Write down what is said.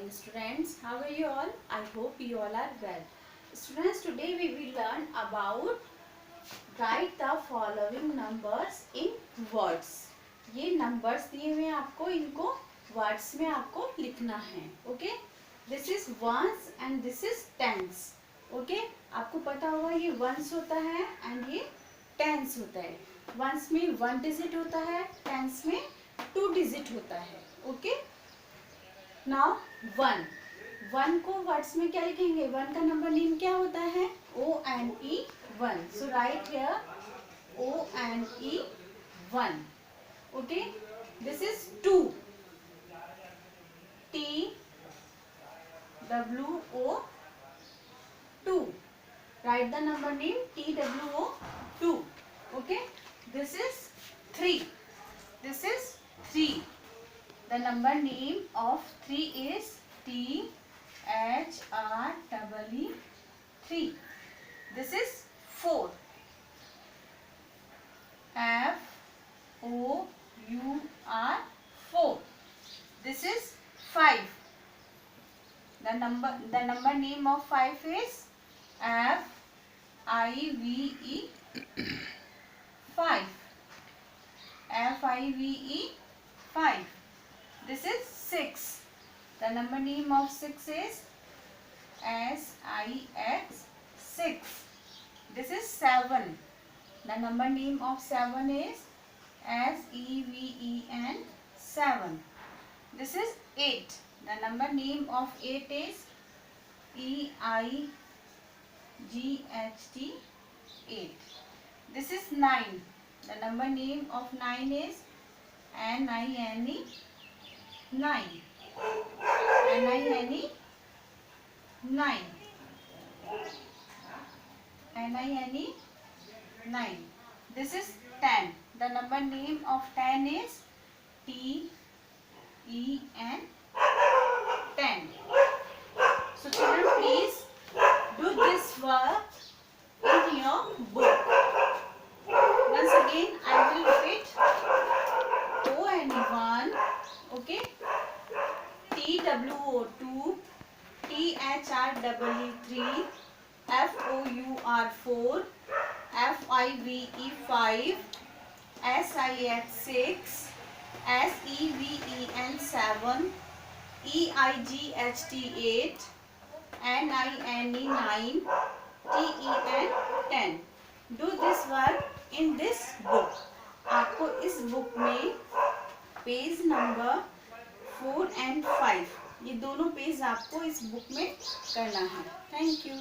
morning students. How are you all? I hope you all are well. Students, today we will learn about write the following numbers in words. ये numbers दिए हुए हैं आपको, इनको words में आपको लिखना है. Okay? This is ones and this is tens. Okay? आपको पता होगा ये ones होता है and ये tens होता है. ones में 1 digit होता है, tens में 2 digit होता है. Okay? नाउ वन को वर्ड्स में क्या लिखेंगे? वन का नंबर नेम क्या होता है? O-N-E 1. So right here O-N-E 1. Okay, this is 2. T-W-O 2. Right the number name T-W-O 2. Okay, this is 3. This is 3. The number name of 3 is T-H-R-E-E 3. This is 4. F-O-U-R 4. This is 5. The number name of 5 is F-I-V-E 5. F-I-V-E 5. This is 6. The number name of 6 is S-I-X 6. This is 7. The number name of 7 is S-E-V-E-N 7. This is 8. The number name of 8 is E-I-G-H-T 8. This is 9. The number name of 9 is N-I-N-E 9. N-I-N-E 9. N-I-N-E 9. This is 10. The number name of 10 is T-E-N 10. So children, please do this work in your book. Once again I will repeat. O-N-E 1. Okay. T-W-O 2, T-H-R-E-E 3, F-O-U-R 4, F-I-V-E 5, S-I-X 6, S-E-V-E-N 7, E-I-G-H-T 8, N-I-N-E 9, T-E-N 10. Do this work in this book. आपको इस book में page number 4 and 5 ये दोनों page आपको इस book में करना है. Thank you.